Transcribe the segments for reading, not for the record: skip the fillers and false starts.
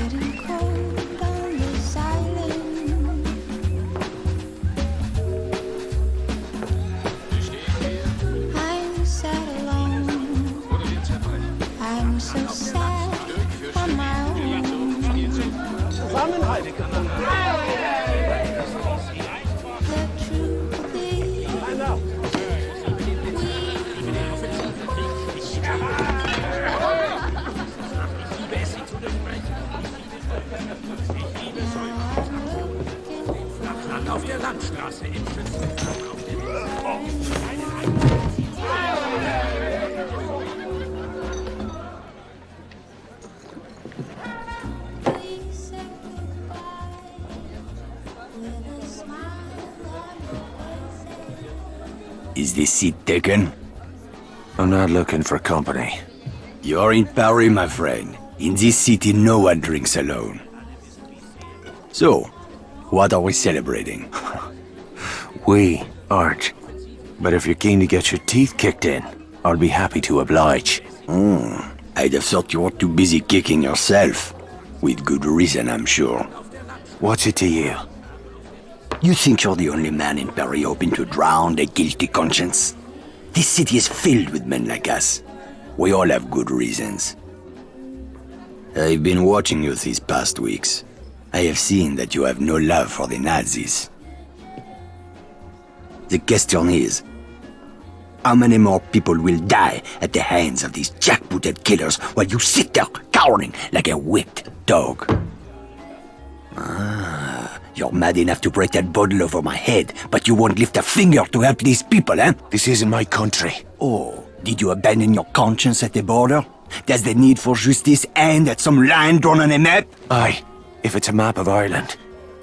getting cold on this island. I'm sad alone. I'm so sad on my own. Zusammenhalt. The truth is, Auf der Landstraße im Schützengraben auf dem we said goodbye with a smile on your face. Is this seat taken? I'm not looking for company. You're in Paris, my friend. In this city, no one drinks alone. So, what are we celebrating? We aren't. But if you're keen to get your teeth kicked in, I'll be happy to oblige. I'd have thought you were too busy kicking yourself. With good reason, I'm sure. What's it to you? You think you're the only man in Paris hoping to drown a guilty conscience? This city is filled with men like us. We all have good reasons. I've been watching you these past weeks. I have seen that you have no love for the Nazis. The question is, how many more people will die at the hands of these jackbooted killers while you sit there cowering like a whipped dog? You're mad enough to break that bottle over my head, but you won't lift a finger to help these people, eh? This isn't my country. Oh, did you abandon your conscience at the border? Does the need for justice end at some line drawn on a map? Aye, if it's a map of Ireland.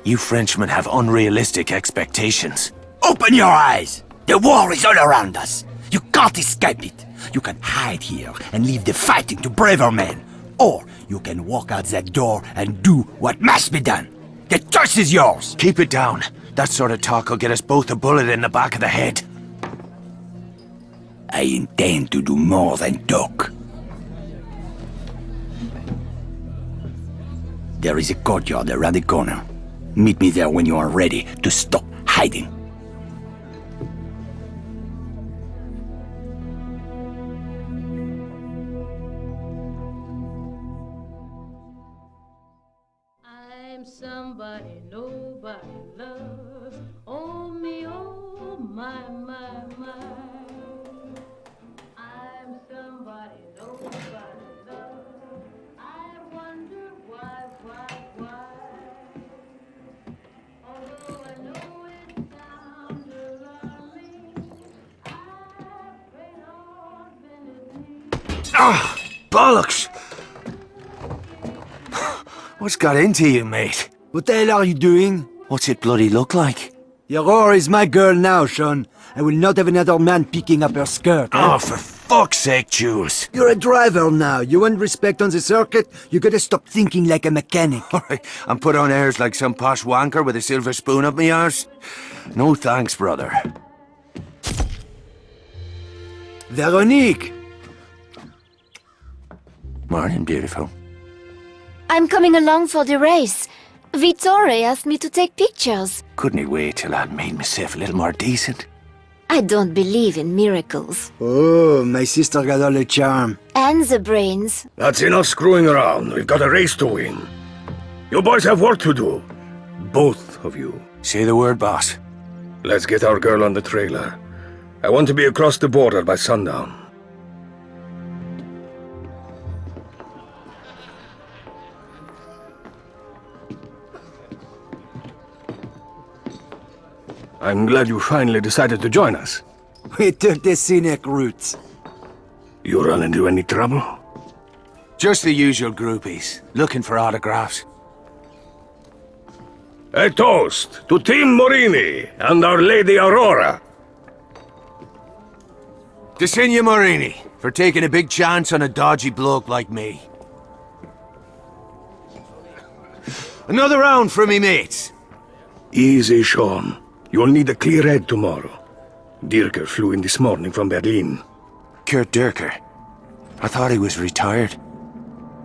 You Frenchmen have unrealistic expectations. Open your eyes! The war is all around us. You can't escape it. You can hide here and leave the fighting to braver men. Or you can walk out that door and do what must be done. The choice is yours! Keep it down. That sort of talk will get us both a bullet in the back of the head. I intend to do more than talk. There is a courtyard around the corner. Meet me there when you are ready to stop hiding. I'm somebody nobody loves. Oh me, oh my, my, my. I'm somebody nobody loves. I wonder why. Although I know it sounds alarming, I pray Lord bend his knee. Bollocks! What's got into you, mate? What the hell are you doing? What's it bloody look like? Your whore is my girl now, Sean. I will not have another man picking up her skirt. Oh, for fuck's sake, Jules. You're a driver now. You want respect on the circuit? You gotta stop thinking like a mechanic. Alright, I'm put on airs like some posh wanker with a silver spoon up me arse. No thanks, brother. Veronique! Morning, beautiful. I'm coming along for the race. Vittore asked me to take pictures. Couldn't he wait till I'd made myself a little more decent? I don't believe in miracles. Oh, my sister got all the charm. And the brains. That's enough screwing around. We've got a race to win. You boys have work to do. Both of you. Say the word, boss. Let's get our girl on the trailer. I want to be across the border by sundown. I'm glad you finally decided to join us. We took the scenic route. You run into any trouble? Just the usual groupies, looking for autographs. A toast to Team Morini and Our Lady Aurora. To Signor Morini, for taking a big chance on a dodgy bloke like me. Another round for me mates. Easy, Sean. You'll need a clear head tomorrow. Dirker flew in this morning from Berlin. Kurt Dirker. I thought he was retired.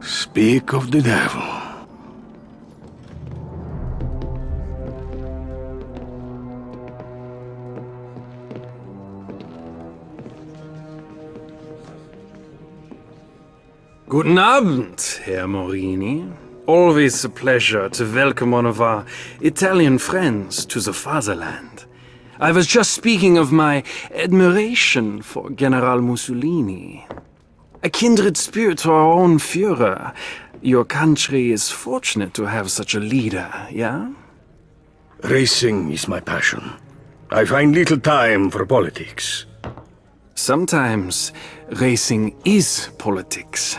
Speak of the devil. Guten Abend, Herr Morini. Always a pleasure to welcome one of our Italian friends to the fatherland. I was just speaking of my admiration for General Mussolini. A kindred spirit to our own Führer. Your country is fortunate to have such a leader, yeah? Racing is my passion. I find little time for politics. Sometimes racing is politics.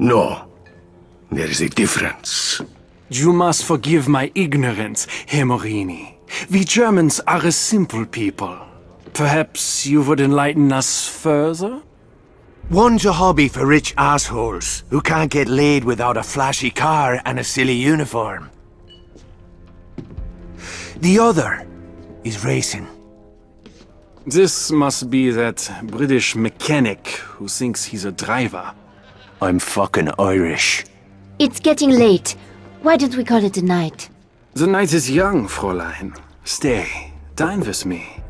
No, there is a difference. You must forgive my ignorance, Herr Morini. We Germans are a simple people. Perhaps you would enlighten us further? One's a hobby for rich assholes who can't get laid without a flashy car and a silly uniform. The other is racing. This must be that British mechanic who thinks he's a driver. I'm fucking Irish. It's getting late. Why don't we call it a night? The night is young, Fräulein. Stay, dine with me.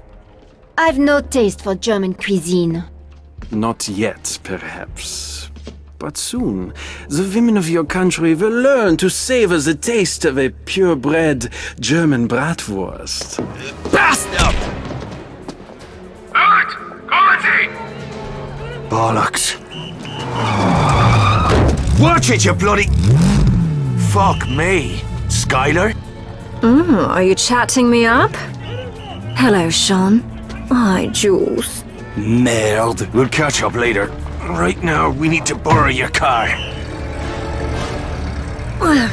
I've no taste for German cuisine. Not yet, perhaps. But soon, the women of your country will learn to savor the taste of a purebred German bratwurst. Bastard! Halt! Kommen Sie! Bollocks. Watch it, you bloody... Fuck me. Skylar? Are you chatting me up? Hello, Sean. Hi, Jules. Merde. We'll catch up later. Right now, we need to borrow your car.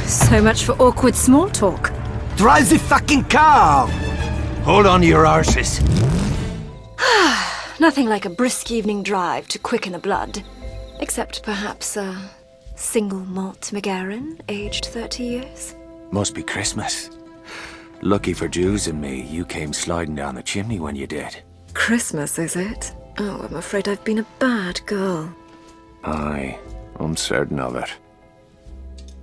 So much for awkward small talk. Drive the fucking car! Hold on to your arses. Nothing like a brisk evening drive to quicken the blood. Except perhaps a single malt McGarren, aged 30 years. Must be Christmas. Lucky for Jules and me, you came sliding down the chimney when you did. Christmas, is it? Oh, I'm afraid I've been a bad girl. Aye, I'm certain of it.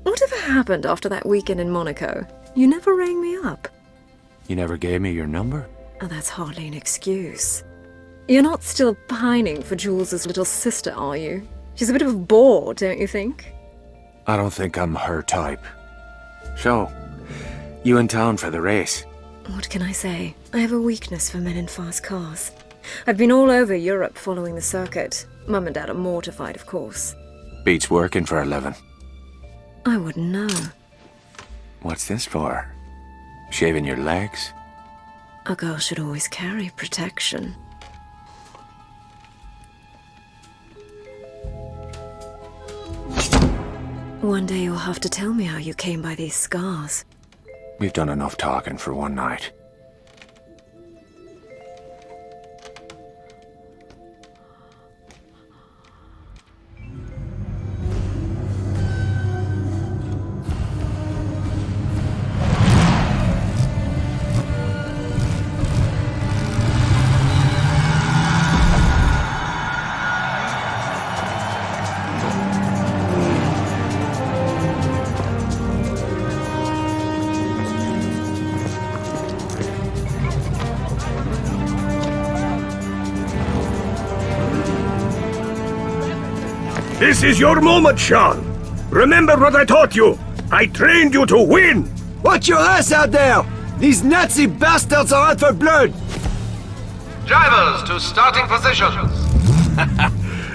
Whatever happened after that weekend in Monaco? You never rang me up. You never gave me your number? Oh, that's hardly an excuse. You're not still pining for Jules's little sister, are you? She's a bit of a bore, don't you think? I don't think I'm her type. So, you in town for the race? What can I say? I have a weakness for men in fast cars. I've been all over Europe following the circuit. Mum and Dad are mortified, of course. Beats working for a living. I wouldn't know. What's this for? Shaving your legs? A girl should always carry protection. One day you'll have to tell me how you came by these scars. We've done enough talking for one night. This is your moment, Sean. Remember what I taught you. I trained you to win. Watch your ass out there! These Nazi bastards are out for blood! Drivers to starting positions.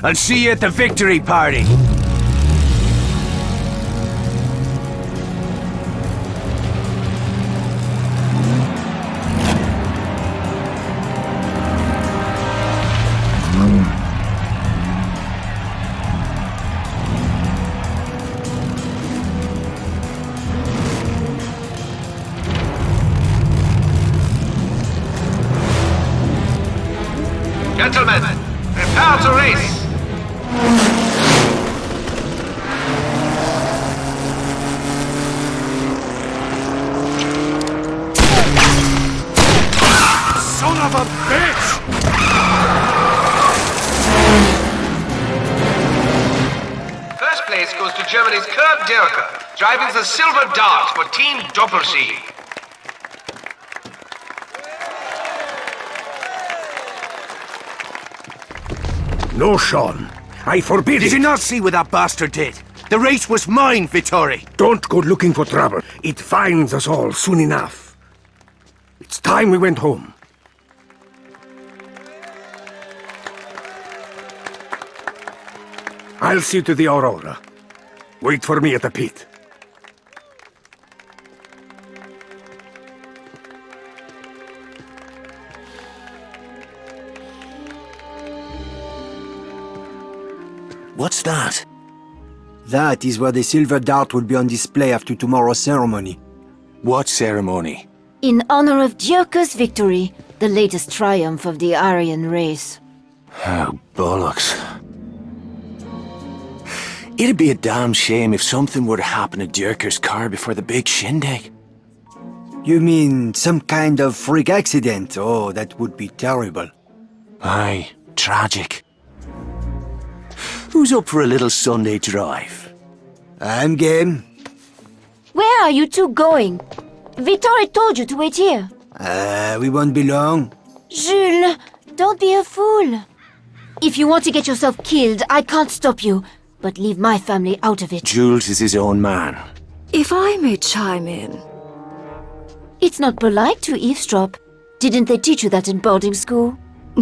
I'll see you at the victory party. Gentlemen, prepare to race. Son of a bitch! First place goes to Germany's Kurt Dirker, driving the Silver Dart for Team Doppelsieg. No, Sean. I forbid Did it! you not see what that bastard did? The race was mine, Vittori! Don't go looking for trouble. It finds us all soon enough. It's time we went home. I'll see to the Aurora. Wait for me at the pit. What's that? That is where the silver dart will be on display after tomorrow's ceremony. What ceremony? In honor of Dierke's victory, the latest triumph of the Aryan race. Oh, bollocks. It'd be a damn shame if something were to happen to Dierker's car before the big shindig. You mean some kind of freak accident? Oh, that would be terrible. Aye, tragic. Who's up for a little Sunday drive? I'm game. Where are you two going? Vittori told you to wait here. We won't be long. Jules, don't be a fool. If you want to get yourself killed, I can't stop you. But leave my family out of it. Jules is his own man. If I may chime in. It's not polite to eavesdrop. Didn't they teach you that in boarding school?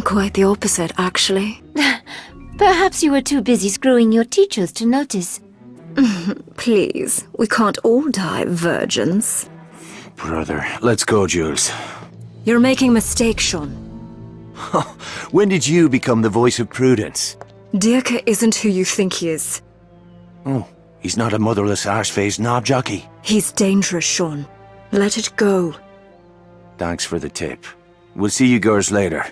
Quite the opposite, actually. Perhaps you were too busy screwing your teachers to notice. Please, we can't all die virgins. Brother, let's go, Jules. You're making a mistake, Sean. When did you become the voice of prudence? Dierke isn't who you think he is. Oh, he's not a motherless arse-faced knob jockey. He's dangerous, Sean. Let it go. Thanks for the tip. We'll see you girls later.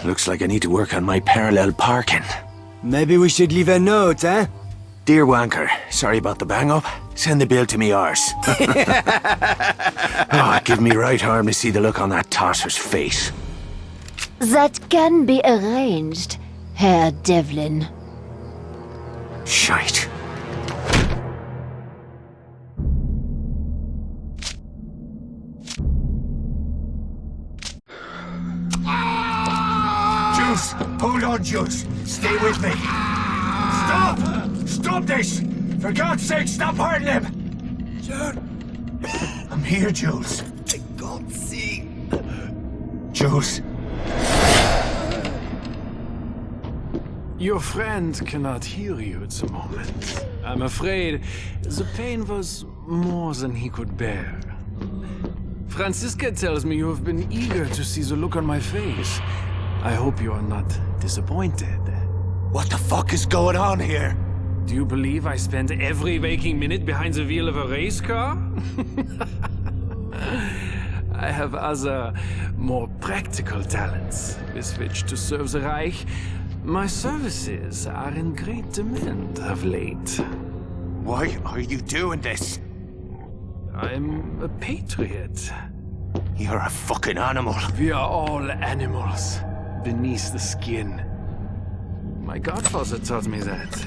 Looks like I need to work on my parallel parking. Maybe we should leave a note, eh? Dear Wanker, sorry about the bang-up. Send the bill to me arse. Oh, give me right arm to see the look on that tosser's face. That can be arranged, Herr Devlin. Shite. Jules! Hold on, Jules! Stay with me! Stop! Stop this! For God's sake, stop hurting him! Jules! I'm here, Jules. I can't see. Jules. Your friend cannot hear you at the moment. I'm afraid the pain was more than he could bear. Franziska tells me you have been eager to see the look on my face. I hope you are not disappointed. What the fuck is going on here? Do you believe I spend every waking minute behind the wheel of a race car? I have other, more practical talents with which to serve the Reich. My services are in great demand of late. Why are you doing this? I'm a patriot. You're a fucking animal. We are all animals beneath the skin. My godfather taught me that.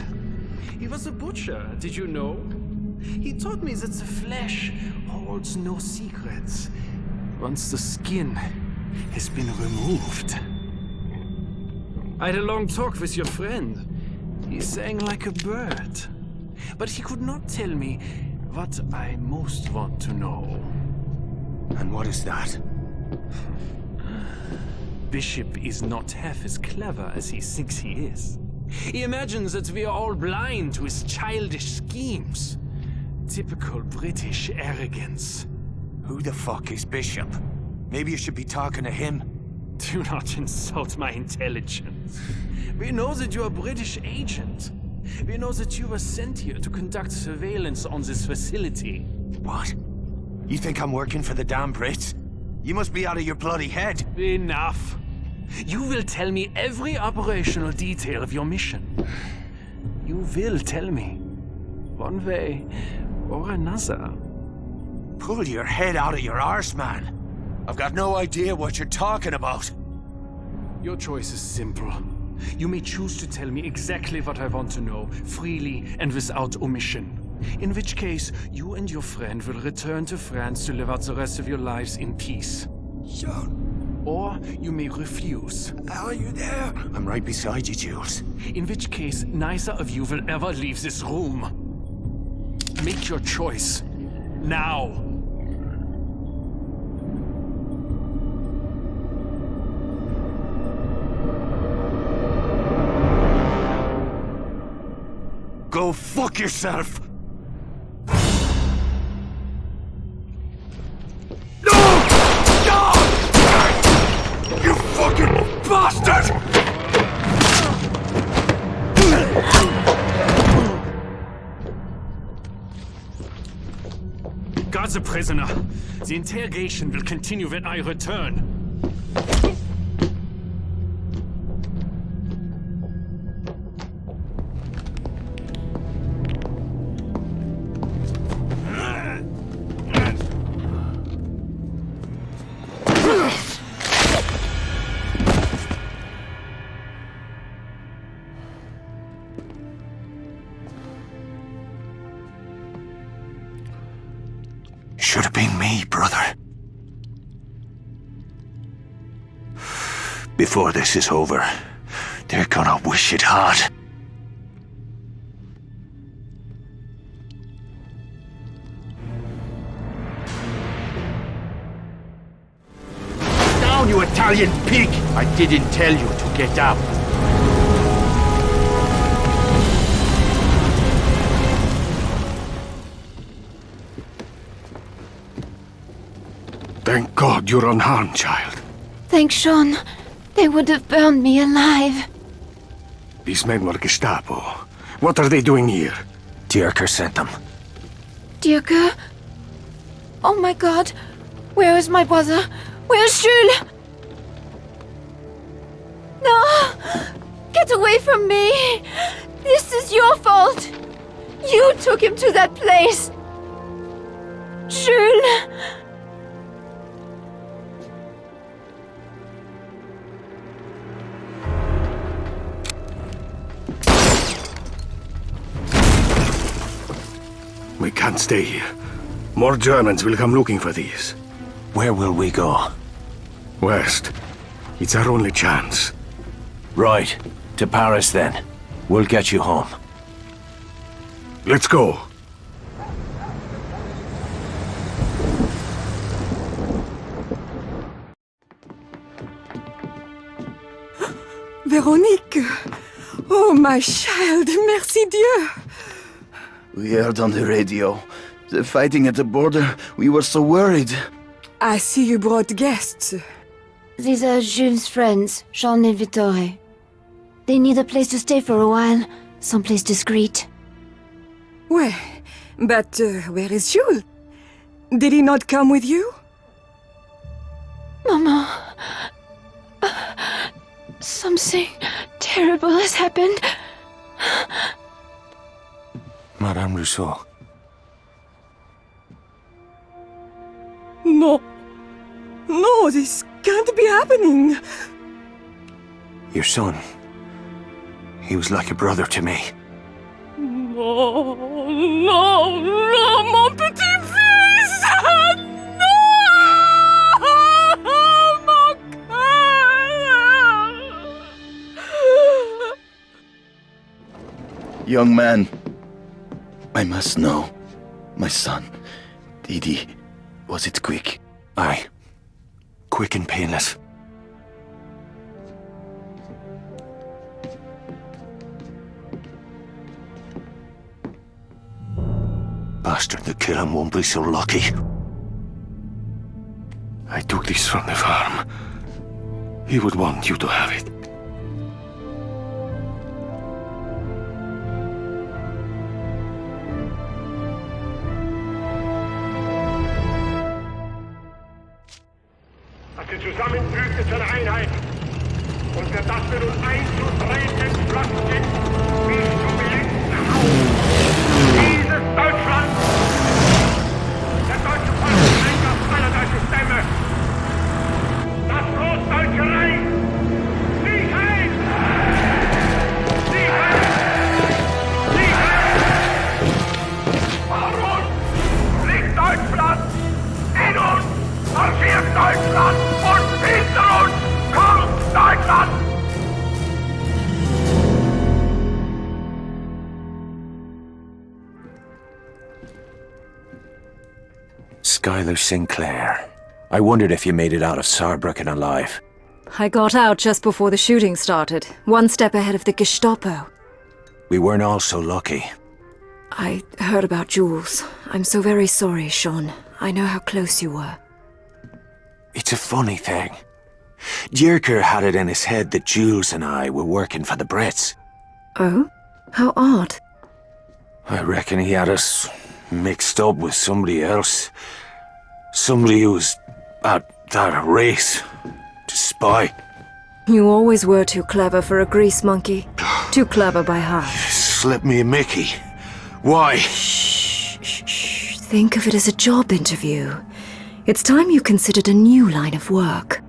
He was a butcher, did you know? He taught me that the flesh holds no secrets once the skin has been removed. I had a long talk with your friend. He sang like a bird. But he could not tell me what I most want to know. And what is that? Bishop is not half as clever as he thinks he is. He imagines that we are all blind to his childish schemes. Typical British arrogance. Who the fuck is Bishop? Maybe you should be talking to him. Do not insult my intelligence. We know that you are a British agent. We know that you were sent here to conduct surveillance on this facility. What? You think I'm working for the damn Brits? You must be out of your bloody head. Enough. You will tell me every operational detail of your mission. You will tell me, one way or another. Pull your head out of your arse, man. I've got no idea what you're talking about. Your choice is simple. You may choose to tell me exactly what I want to know, freely and without omission. In which case, you and your friend will return to France to live out the rest of your lives in peace. Sean, Or you may refuse. are you there? I'm right beside you, Jules. In which case, neither of you will ever leave this room. Make your choice. Now! Go fuck yourself! No! No! You fucking bastard! Guard the prisoner. The interrogation will continue when I return. Should have been me, brother. Before this is over, they're gonna wish it hard. Down, you Italian pig! I didn't tell you to get out. Thank God you're unharmed, child. Thanks, Sean. They would have burned me alive. These men were Gestapo. What are they doing here? Dierker sent them. Dierker? Oh my god. Where is my brother? Where's Jules? No! Get away from me! This is your fault! You took him to that place! Jules! We can't stay here. More Germans will come looking for these. Where will we go? West. It's our only chance. Right. To Paris, then. We'll get you home. Let's go. Véronique! Oh, my child, merci Dieu! We heard on the radio. The fighting at the border, we were so worried. I see you brought guests. These are Jules' friends, Jean and Vittore. They need a place to stay for a while, someplace discreet. Well, but where is Jules? Did he not come with you? Mama... something terrible has happened. Madame Rousseau. No. No, this can't be happening. Your son. He was like a brother to me. No, no, no, mon petit-fils! No! Mon cœur! Young man, I must know. My son, Didi, was it quick? Aye. Quick and painless. Bastard that kill him won't be so lucky. I took this from the farm. He would want you to have it. Dass sie zusammenfügt zu einer Einheit und für das wir nun einzutreten flott sind, wie zu belenken auf dieses Deutschland Skylar Sinclair. I wondered if you made it out of Saarbrücken alive. I got out just before the shooting started, one step ahead of the Gestapo. We weren't all so lucky. I heard about Jules. I'm so very sorry, Sean. I know how close you were. It's a funny thing. Dierker had it in his head that Jules and I were working for the Brits. Oh? How odd. I reckon he had us mixed up with somebody else. Somebody who was at that race to spy. You always were too clever for a grease monkey. Too clever by half. Slip me a Mickey. Why? Shh. Think of it as a job interview. It's time you considered a new line of work.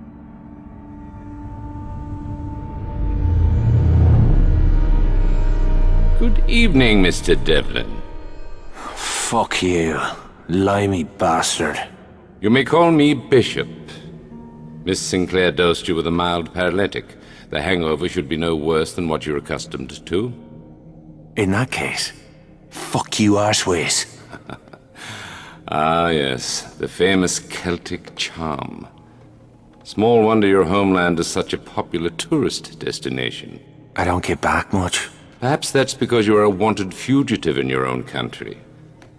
Good evening, Mr. Devlin. Fuck you, limey bastard. You may call me Bishop. Miss Sinclair dosed you with a mild paralytic. The hangover should be no worse than what you're accustomed to. In that case, fuck you arseways. Ah, yes, the famous Celtic charm. Small wonder your homeland is such a popular tourist destination. I don't get back much. Perhaps that's because you're a wanted fugitive in your own country.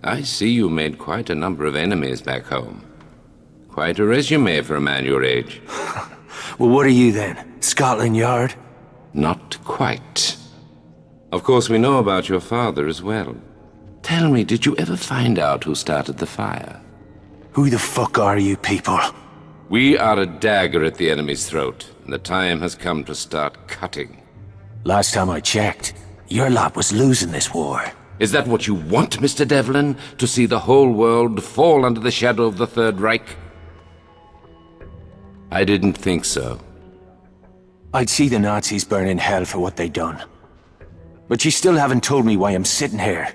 I see you made quite a number of enemies back home. Quite a resume for a man your age. Well, what are you then? Scotland Yard? Not quite. Of course, we know about your father as well. Tell me, did you ever find out who started the fire? Who the fuck are you people? We are a dagger at the enemy's throat, and the time has come to start cutting. Last time I checked, your lot was losing this war. Is that what you want, Mr. Devlin? To see the whole world fall under the shadow of the Third Reich? I didn't think so. I'd see the Nazis burn in hell for what they'd done. But you still haven't told me why I'm sitting here.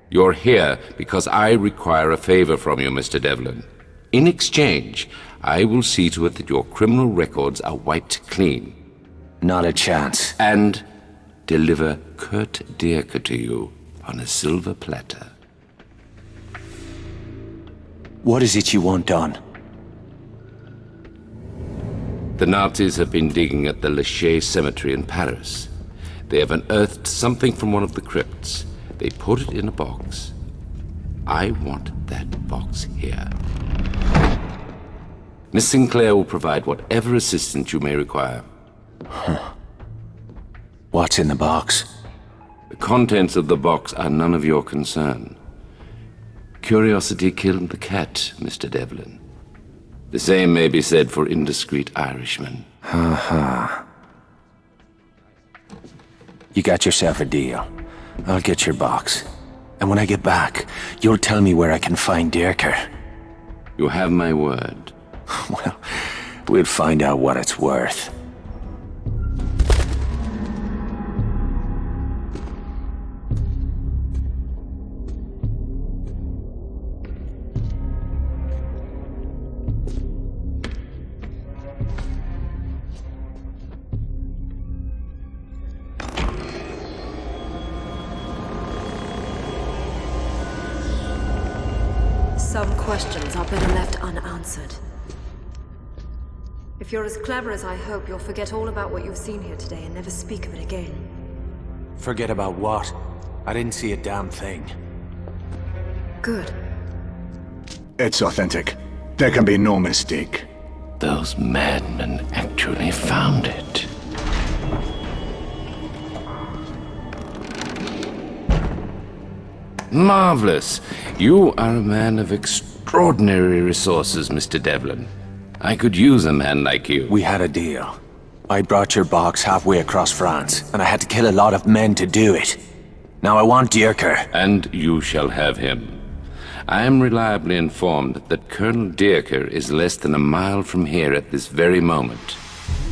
You're here because I require a favor from you, Mr. Devlin. In exchange, I will see to it that your criminal records are wiped clean. Not a chance. And deliver Kurt Dierker to you on a silver platter. What is it you want done? The Nazis have been digging at the Lachaise cemetery in Paris. They have unearthed something from one of the crypts. They put it in a box. I want that box here. Miss Sinclair will provide whatever assistance you may require. Huh. What's in the box? The contents of the box are none of your concern. Curiosity killed the cat, Mr. Devlin. The same may be said for indiscreet Irishmen. Ha. You got yourself a deal. I'll get your box. And when I get back, you'll tell me where I can find Dierker. You have my word. Well, we'll find out what it's worth. Some questions are better left unanswered. If you're as clever as I hope, you'll forget all about what you've seen here today and never speak of it again. Forget about what? I didn't see a damn thing. Good. It's authentic. There can be no mistake. Those madmen actually found it. Marvelous. You are a man of extraordinary resources, Mr. Devlin. I could use a man like you. We had a deal. I brought your box halfway across France, and I had to kill a lot of men to do it. Now I want Dierker. And you shall have him. I am reliably informed that Colonel Dierker is less than a mile from here at this very moment.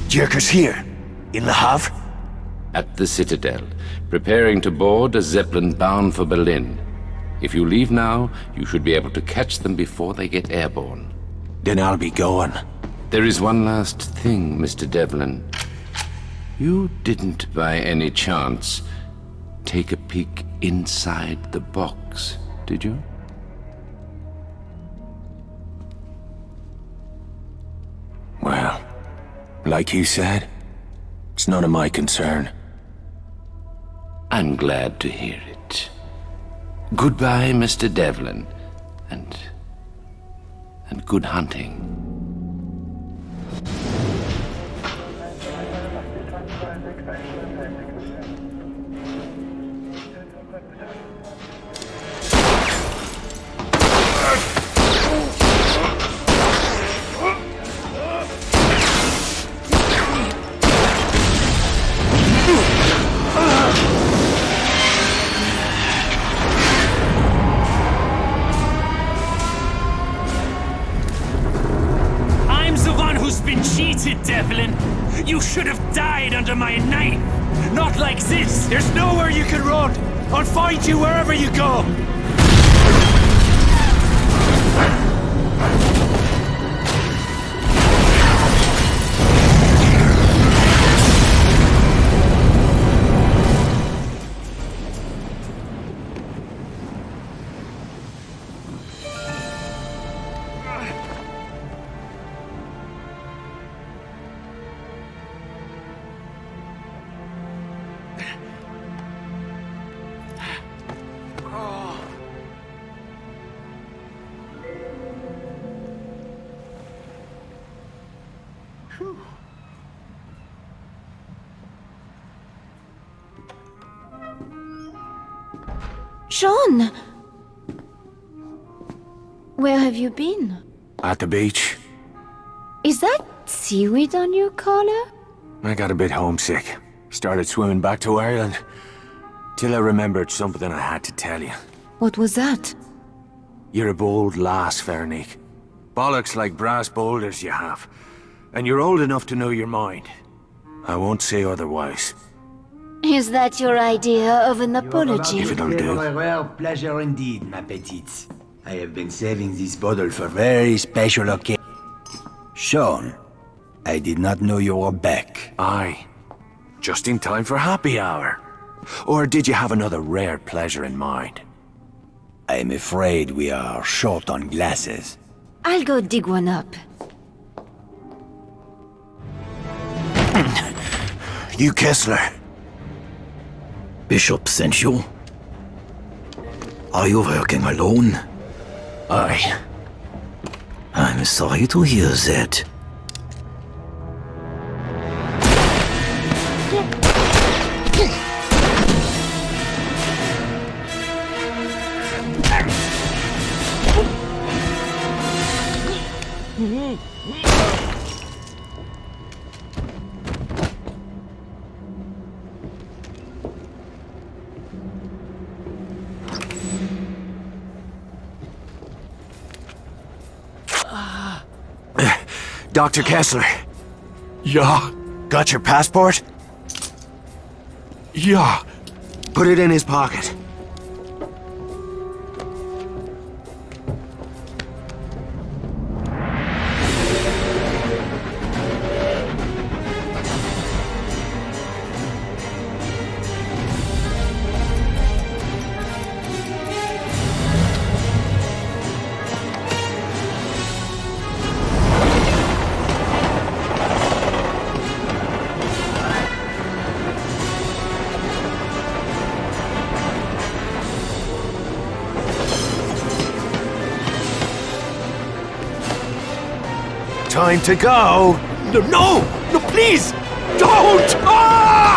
Dierker's here? In Le Havre? At the Citadel, preparing to board a Zeppelin bound for Berlin. If you leave now, you should be able to catch them before they get airborne. Then I'll be going. There is one last thing, Mr. Devlin. You didn't, by any chance, take a peek inside the box, did you? Well, like you said, it's none of my concern. I'm glad to hear it. Goodbye, Mr. Devlin, and good hunting. Devlin, you should have died under my knife. Not like this. There's nowhere you can run. I'll find you wherever you go. Sean! Where have you been? At the beach. Is that seaweed on your collar? I got a bit homesick. Started swimming back to Ireland. Till I remembered something I had to tell you. What was that? You're a bold lass, Veronique. Bollocks like brass boulders you have. And you're old enough to know your mind. I won't say otherwise. Is that your idea of an apology? If it'll do. A rare pleasure indeed, ma petite. I have been saving this bottle for very special occasion. Sean, I did not know you were back. Aye. Just in time for happy hour. Or did you have another rare pleasure in mind? I'm afraid we are short on glasses. I'll go dig one up. You Kessler. Bishop sent you? Are you working alone? Aye. I'm sorry to hear that. Dr. Kessler. Yeah. Got your passport? Yeah. Put it in his pocket. Time to go! No! No, please! Don't! Ah!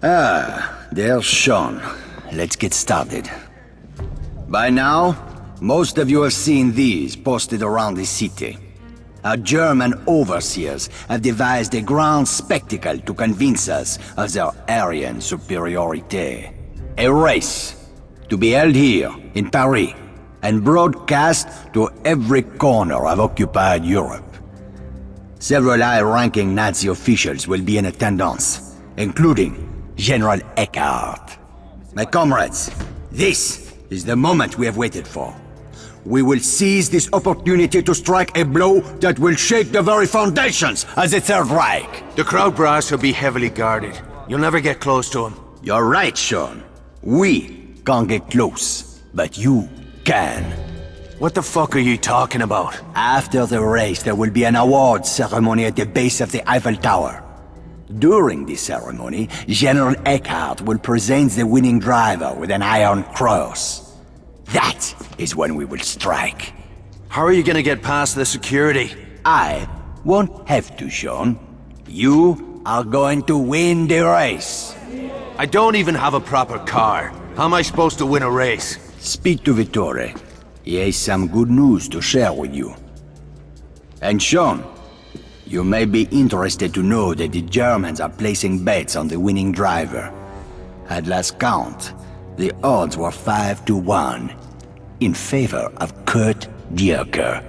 Ah, there's Sean. let's get started. By now, most of you have seen these posted around the city. Our German overseers have devised a grand spectacle to convince us of their Aryan superiority. A race to be held here in Paris and broadcast to every corner of occupied Europe. Several high-ranking Nazi officials will be in attendance, including General Eckhart. My comrades, this is the moment we have waited for. We will seize this opportunity to strike a blow that will shake the very foundations of the Third Reich. The crowd brass will be heavily guarded. You'll never get close to him. You're right, Sean. We can't get close, but you can. What the fuck are you talking about? After the race, there will be an awards ceremony at the base of the Eiffel Tower. During this ceremony, General Eckhart will present the winning driver with an Iron Cross. That is when we will strike. How are you gonna get past the security? I won't have to, Sean. You are going to win the race. I don't even have a proper car. How am I supposed to win a race? Speak to Vittore. He has some good news to share with you. And Sean, you may be interested to know that the Germans are placing bets on the winning driver. At last count, the odds were 5-1 in favor of Kurt Dierker.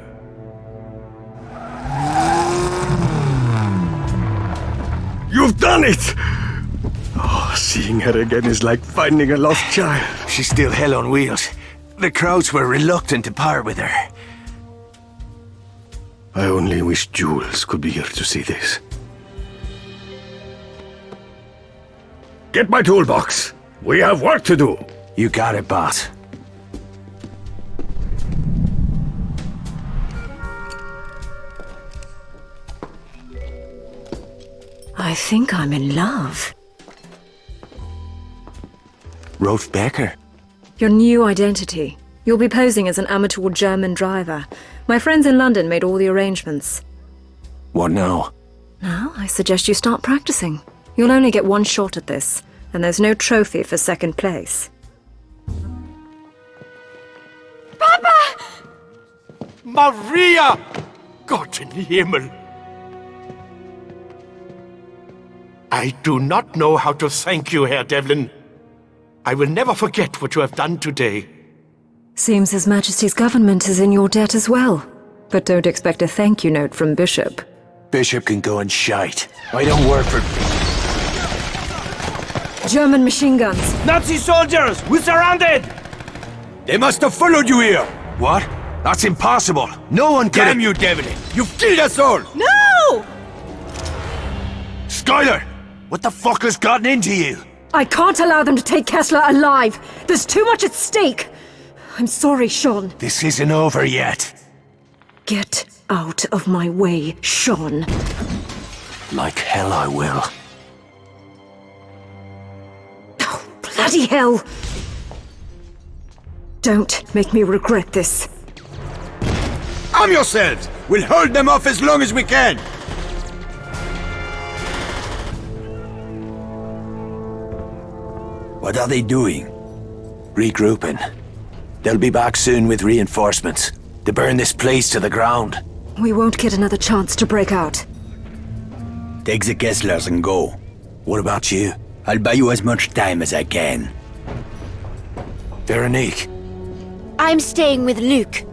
You've done it! Oh, seeing her again is like finding a lost child. She's still hell on wheels. The crowds were reluctant to part with her. I only wish Jules could be here to see this. Get my toolbox. We have work to do. You got it, boss. I think I'm in love. Rolf Becker. Your new identity. You'll be posing as an amateur German driver. My friends in London made all the arrangements. What now? Now, I suggest you start practicing. You'll only get one shot at this, and there's no trophy for second place. Papa! Maria! Gott in Himmel! I do not know how to thank you, Herr Devlin. I will never forget what you have done today. Seems His Majesty's government is in your debt as well. But don't expect a thank you note from Bishop. Bishop can go and shite. I don't work for... German machine guns. Nazi soldiers! We're surrounded! They must have followed you here! What? That's impossible. No one could... Damn you, Devlin! You've killed us all! No! Skylar! What the fuck has gotten into you? I can't allow them to take Kessler alive. There's too much at stake. I'm sorry, Sean. This isn't over yet. Get out of my way, Sean. Like hell I will. Oh, bloody hell! Don't make me regret this. Arm yourselves! We'll hold them off as long as we can! What are they doing? Regrouping. They'll be back soon with reinforcements to burn this place to the ground. We won't get another chance to break out. Take the Kesslers and go. What about you? I'll buy you as much time as I can. Veronique. I'm staying with Luke.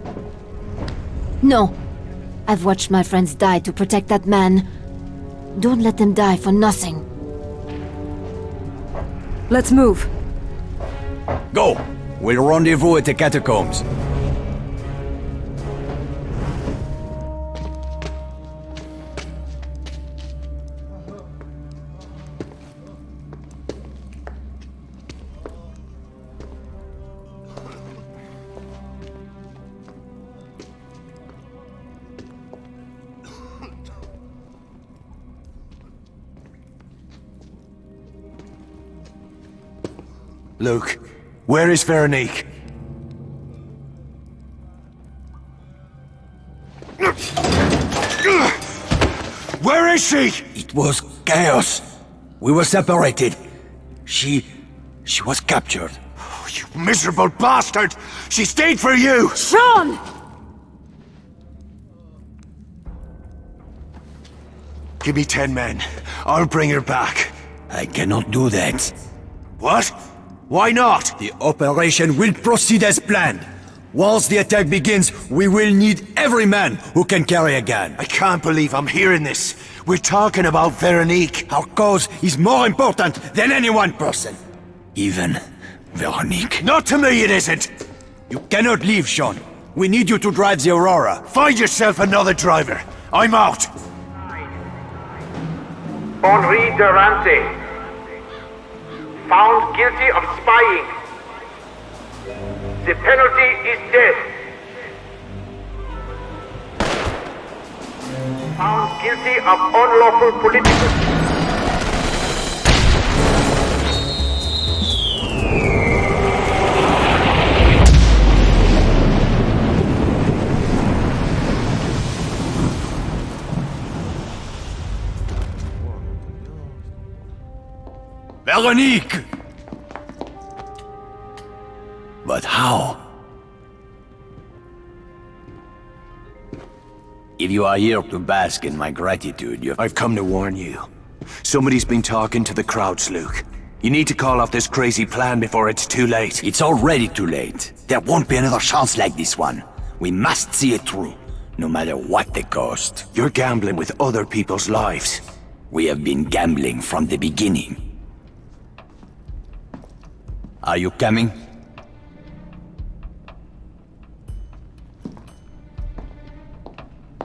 No. I've watched my friends die to protect that man. Don't let them die for nothing. Let's move. Go! We'll rendezvous at the catacombs. Luke, where is Veronique? Where is she? It was chaos. We were separated. She was captured. You miserable bastard! She stayed for you! Sean! Give me 10 men. I'll bring her back. I cannot do that. What? Why not? The operation will proceed as planned. Once the attack begins, we will need every man who can carry a gun. I can't believe I'm hearing this. We're talking about Veronique. Our cause is more important than any one person. Even Veronique. Not to me it isn't! You cannot leave, Sean. We need you to drive the Aurora. Find yourself another driver. I'm out. Henri de Rancé, found guilty of spying. The penalty is death. Found guilty of unlawful political... Veronique! But how? If you are here to bask in my gratitude, I've come to warn you. Somebody's been talking to the crowds, Luke. You need to call off this crazy plan before it's too late. It's already too late. There won't be another chance like this one. We must see it through, no matter what the cost. You're gambling with other people's lives. We have been gambling from the beginning. Are you coming?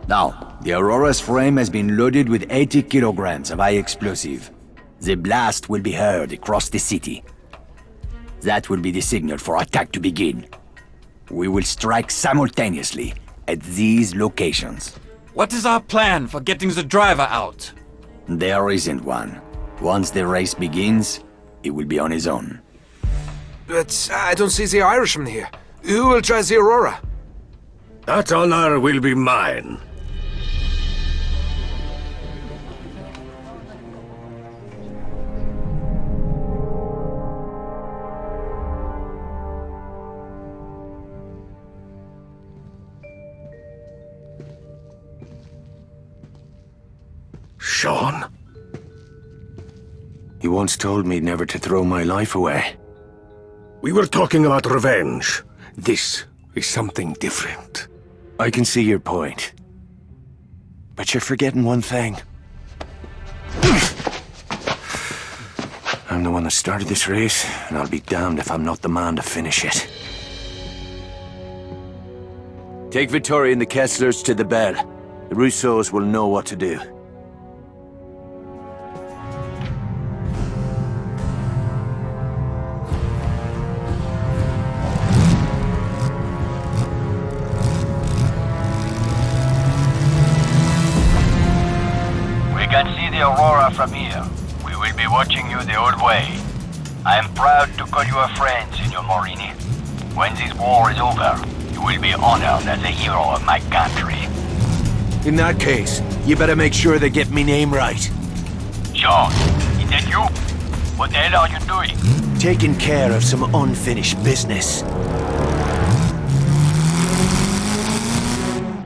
Now, the Aurora's frame has been loaded with 80 kilograms of high explosive. The blast will be heard across the city. That will be the signal for attack to begin. We will strike simultaneously at these locations. What is our plan for getting the driver out? There isn't one. Once the race begins, he will be on his own. But I don't see the Irishman here. Who will drive the Aurora? That honor will be mine. Sean? You once told me never to throw my life away. We were talking about revenge. This is something different. I can see your point. But you're forgetting one thing. I'm the one that started this race, and I'll be damned if I'm not the man to finish it. Take Vittoria and the Kesslers to the bell. The Rousseaus will know what to do. We can see the Aurora from here. We will be watching you the whole way. I am proud to call you a friend, Signor Morini. When this war is over, you will be honored as a hero of my country. In that case, you better make sure they get me name right. John, is that you? What the hell are you doing? Taking care of some unfinished business.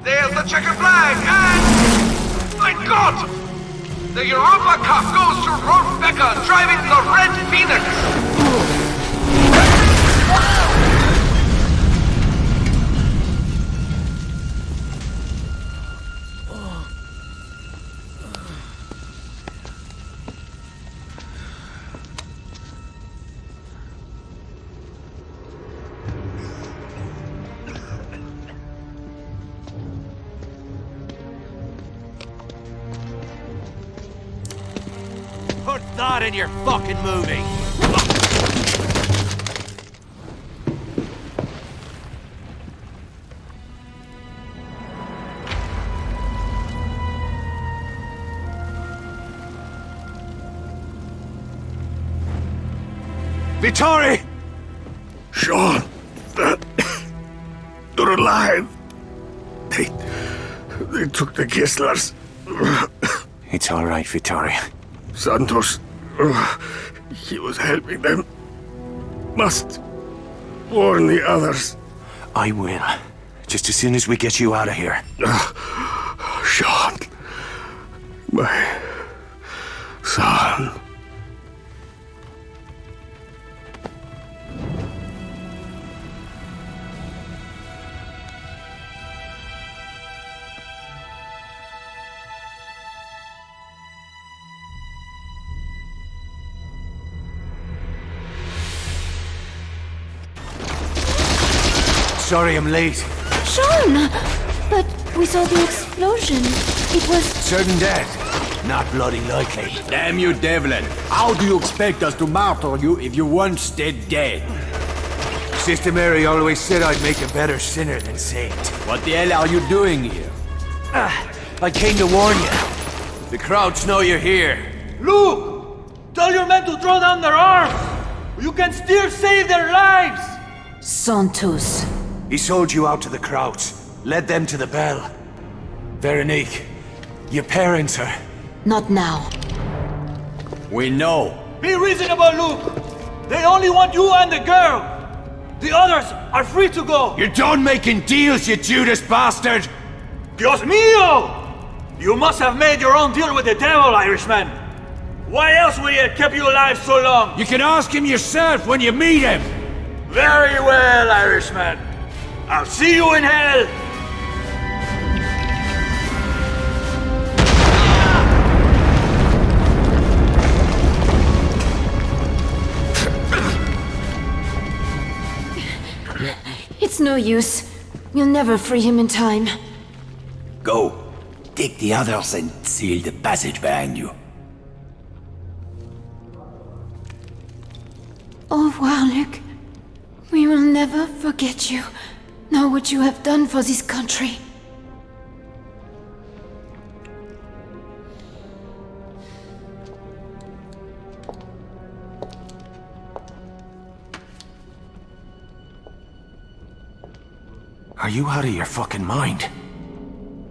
There's the checkered flag, and... My God! The Europa Cup goes to Rolf Becker driving the Red Phoenix! Put that in your fucking movie! Vittori! Sean! You're alive! They took the Kesslers. It's all right, Vittoria. Santos, he was helping them. Must Warn the others. I will. Just as soon as we get you out of here. Sean. My son. Sorry I'm late. Sean! But we saw the explosion. It was... Certain death. Not bloody likely. Damn you, Devlin. How do you expect us to martyr you if you once dead? Sister Mary always said I'd make a better sinner than saint. What the hell are you doing here? I came to warn you. The crowds know you're here. Luke! Tell your men to throw down their arms! You can still save their lives! Santos. He sold you out to the crowds, led them to the bell. Veronique, your parents are... Not now. We know. Be reasonable, Luke! They only want you and the girl! The others are free to go! You're done making deals, you Judas bastard! Dios mío! You must have made your own deal with the devil, Irishman! Why else would he have kept you alive so long? You can ask him yourself when you meet him! Very well, Irishman. I'll see you in hell! It's no use. You'll never free him in time. Go. Take the others and seal the passage behind you. Au revoir, Luke. We will never forget you, nor what you have done for this country. Are you out of your fucking mind?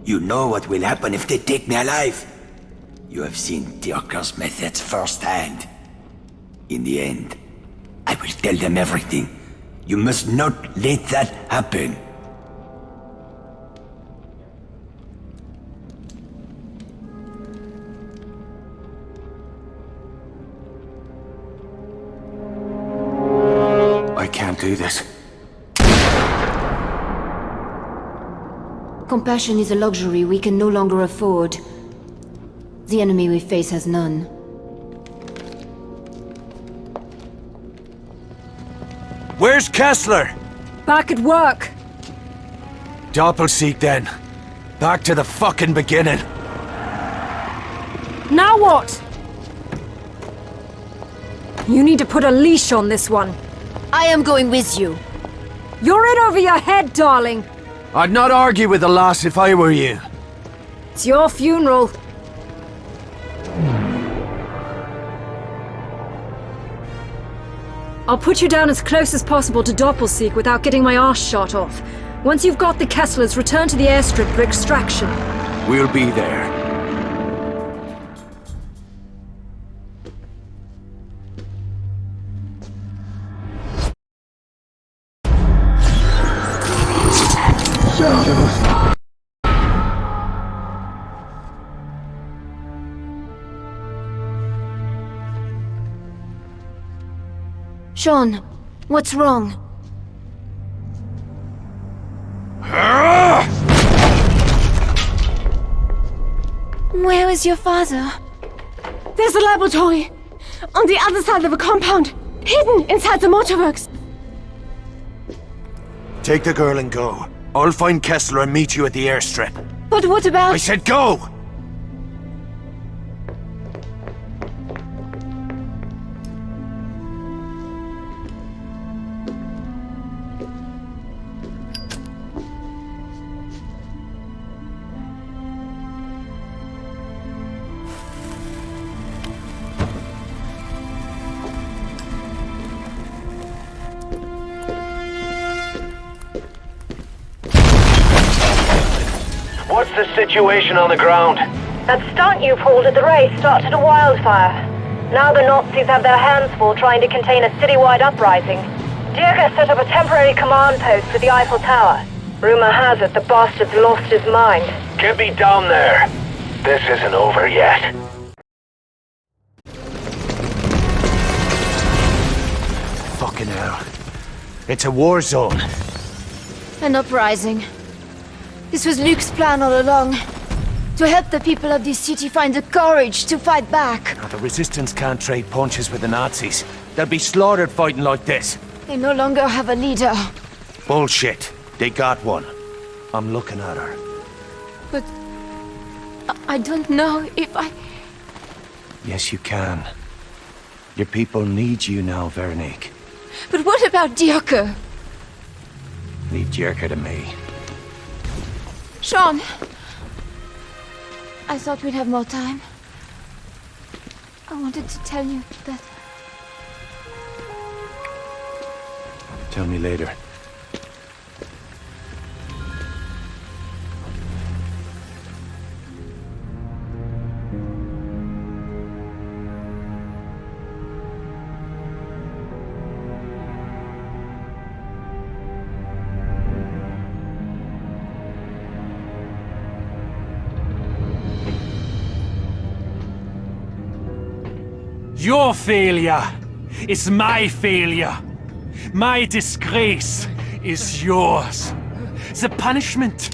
You know what will happen if they take me alive. You have seen Tyrker's methods firsthand. In the end, I will tell them everything. You must not let that happen. I can't do this. Compassion is a luxury we can no longer afford. The enemy we face has none. Where's Kessler? Back at work. Doppelseek then. Back to the fucking beginning. Now what? You need to put a leash on this one. I am going with you. You're in over your head, darling. I'd not argue with the lass if I were you. It's your funeral. I'll put you down as close as possible to Doppelseek without getting my arse shot off. Once you've got the Kesslers, return to the airstrip for extraction. We'll be there. Sean, what's wrong? Where is your father? There's a laboratory on the other side of the compound, hidden inside the motorworks. Take the girl and go. I'll find Kessler and meet you at the airstrip. But what about... I said go! What's the situation on the ground? That stunt you pulled at the race started a wildfire. Now the Nazis have their hands full trying to contain a citywide uprising. Diego set up a temporary command post with the Eiffel Tower. Rumor has it the bastard's lost his mind. Get me down there. This isn't over yet. Fucking hell. It's a war zone. An uprising. This was Luke's plan all along. To help the people of this city find the courage to fight back. The resistance can't trade punches with the Nazis. They'll be slaughtered fighting like this. They no longer have a leader. Bullshit. They got one. I'm looking at her. But I don't know if I... Yes, you can. Your people need you now, Veronique. But what about Diego? Leave Jerker to me. Sean! I thought we'd have more time. I wanted to tell you that... Tell me later. Your failure is my failure. My disgrace is yours. The punishment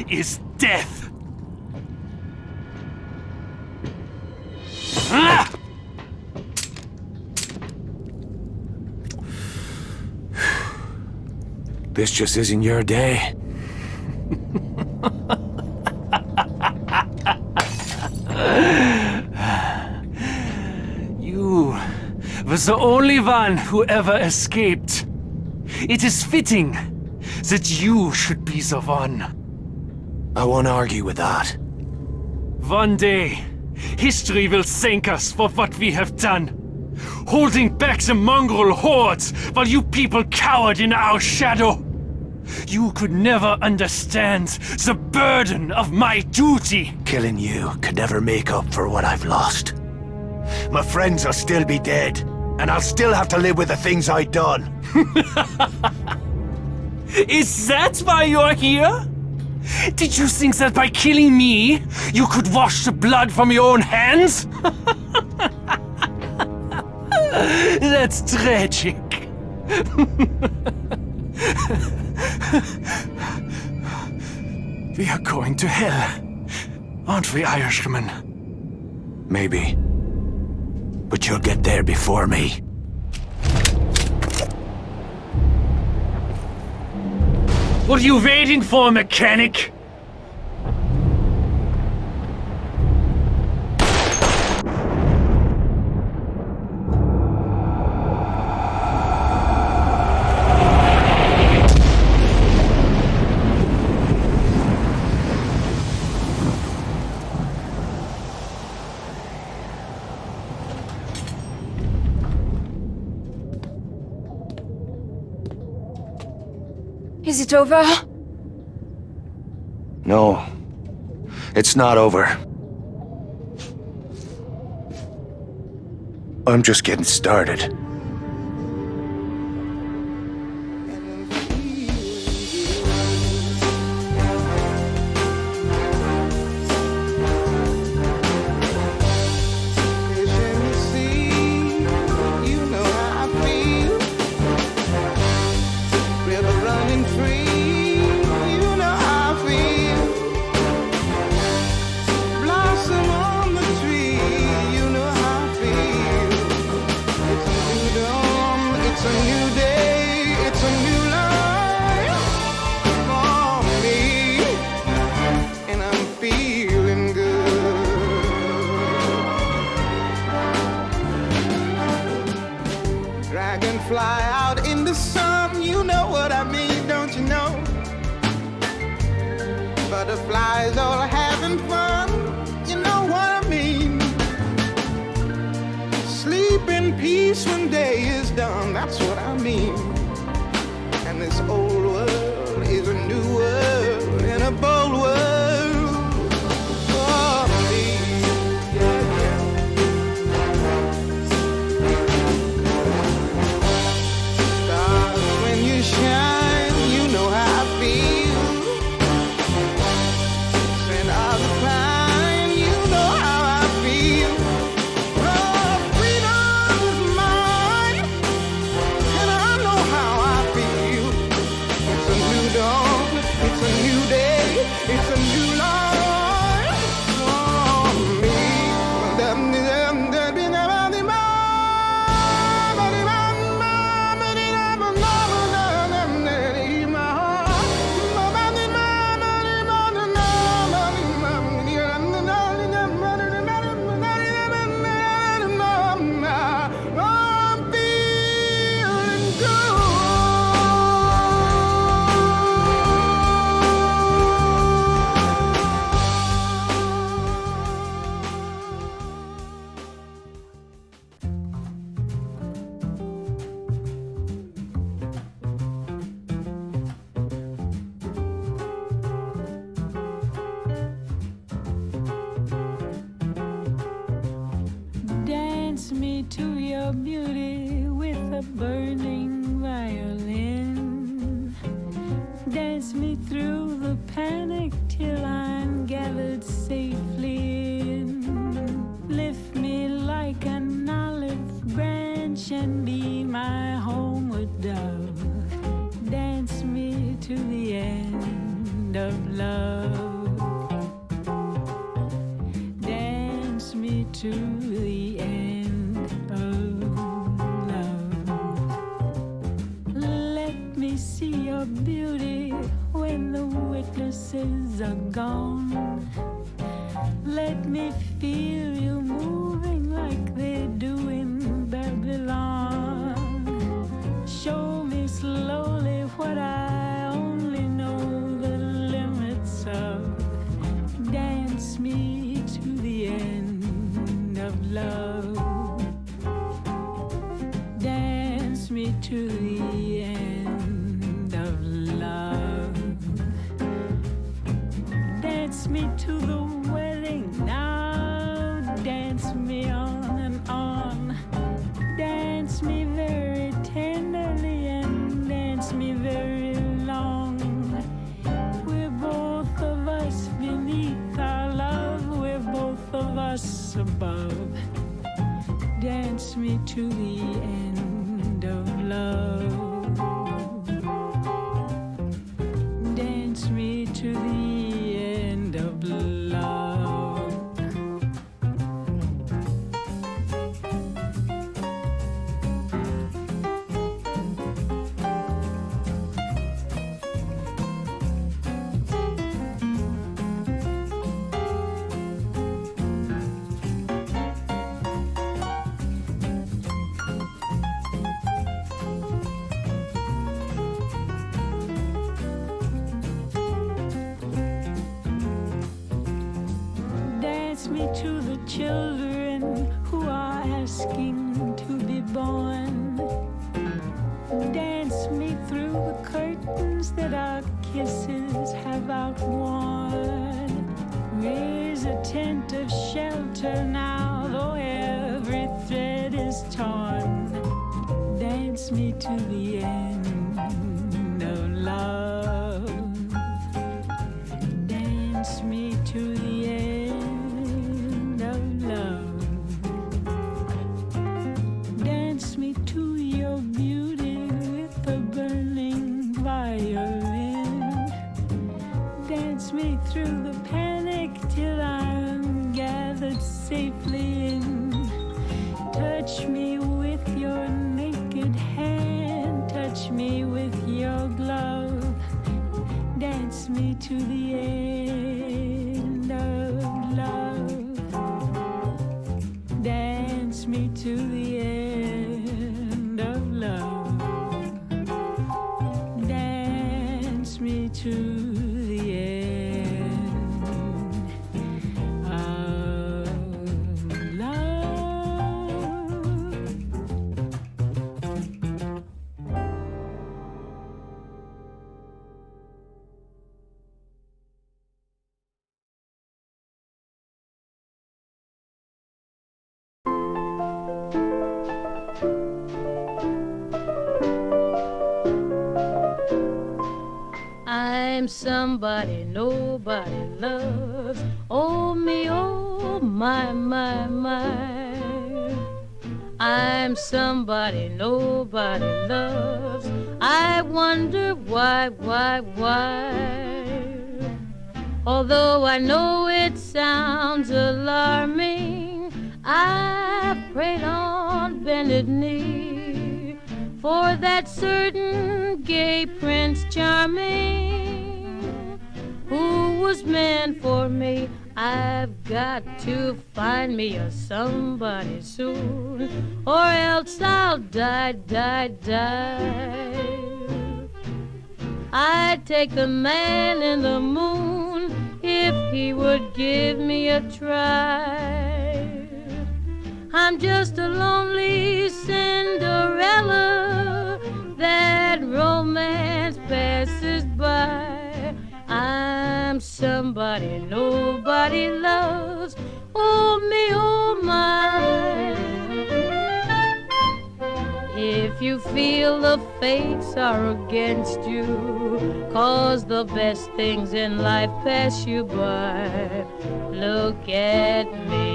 is death. Ah! This just isn't your day. You was the only one who ever escaped. It is fitting that you should be the one. I won't argue with that. One day, history will thank us for what we have done. Holding back the mongrel hordes while you people cowered in our shadow. You could never understand the burden of my duty. Killing you could never make up for what I've lost. My friends will still be dead, and I'll still have to live with the things I've done. Is that why you're here? Did you think that by killing me, you could wash the blood from your own hands? That's tragic. We are going to hell, aren't we, Irishman? Maybe. But you'll get there before me. What are you waiting for, mechanic? Is it over? No. It's not over. I'm just getting started. Fly out in the sun, you know what I mean, don't you know? Butterflies all having fun, you know what I mean? Sleep in peace when day is done, that's what I mean. And this old world is a new world and a bold world for me. my homeward dove. Dance me to the end of love. Dance me to the end of love. Let me see your beauty when the witnesses are gone. Let me feel you moving like they do in Babylon. Show me slowly what I only know the limits of. Dance me to the end of love. Dance me to the end of love. Dance me to the wedding now. Dance me on and on. Dance me very tenderly and dance me very long. We're both of us beneath our love. We're both of us above. Dance me to the end of love. Dance me to the end of love. Dance me to the children who are asking to be born. Dance me through the curtains that our kisses have outworn. Raise a tent of shelter now, though every thread is torn. Dance me to the end of love. Dance me to the end of love. Dance me to your beauty with a burning violin. Dance me through the panic till I'm gathered safely in. Touch me with your naked hand. Touch me with your glove. Dance me to the end of love. Dance me to the end of love. Dance me to the end of love. I'm somebody nobody loves. Oh me, oh my, my, my. I'm somebody nobody loves. I wonder why. Although I know it sounds alarming, I prayed on bended knee for that certain gay Prince Charming who was meant for me. I've got to find me a somebody soon, or else I'll die. I'd take the man in the moon if he would give me a try. I'm just a lonely Cinderella that romance passes by. I'm somebody nobody loves. Oh me, oh my. If you feel the fates are against you, 'cause the best things in life pass you by, look at me,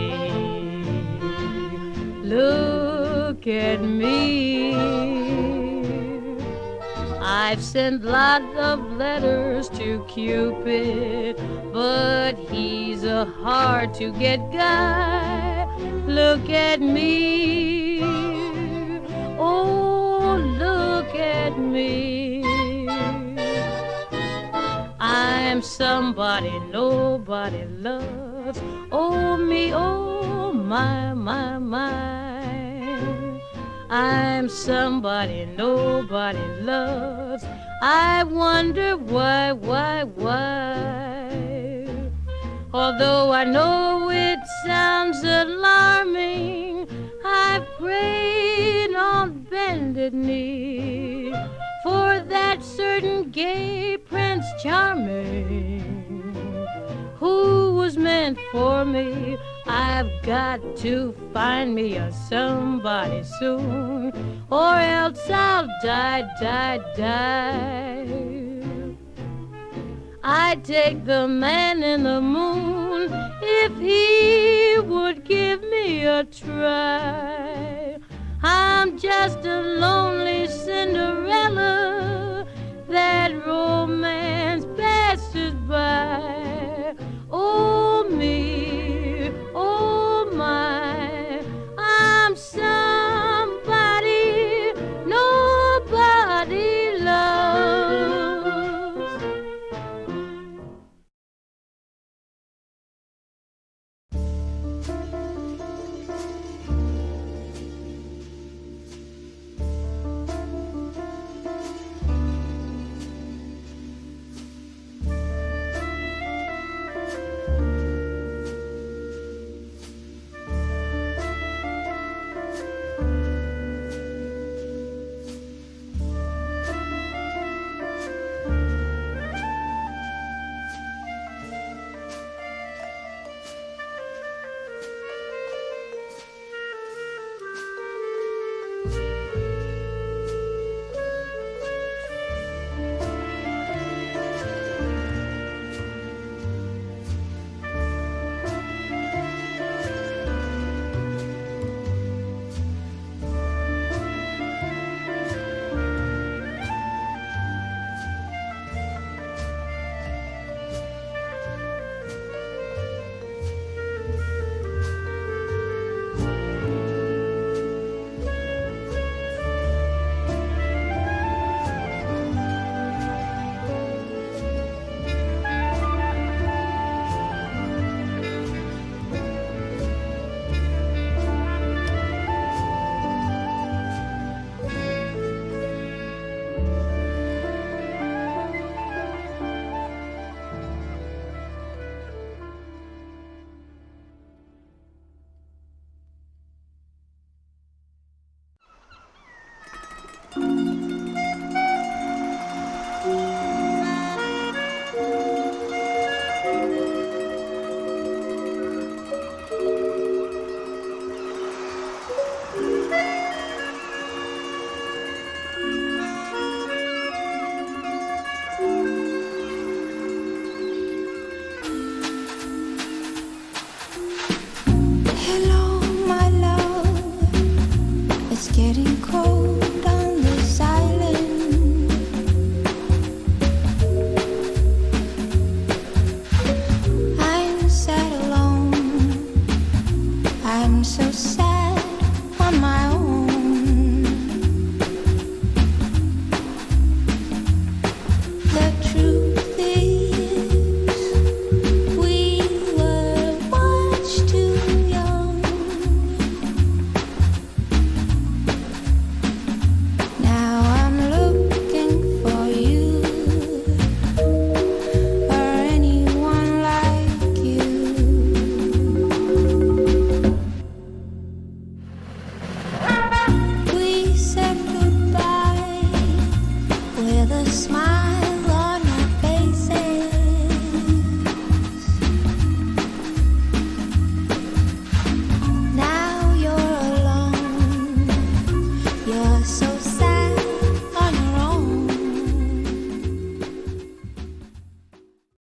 look at me. I've sent lots of letters to Cupid, but he's a hard-to-get guy. Look at me, oh, look at me. I'm somebody nobody loves. Oh, me, oh, my, my, my. I'm somebody nobody loves. I wonder why. Although I know it sounds alarming, I've prayed on bended knee for that certain gay Prince Charming who was meant for me. I've got to find me a somebody soon, or else I'll die. I'd take the man in the moon if he would give me a try. I'm just a lonely Cinderella that romance passes by. Oh, me, oh, my, I'm somebody nobody loves. Hello, my love. It's getting cold.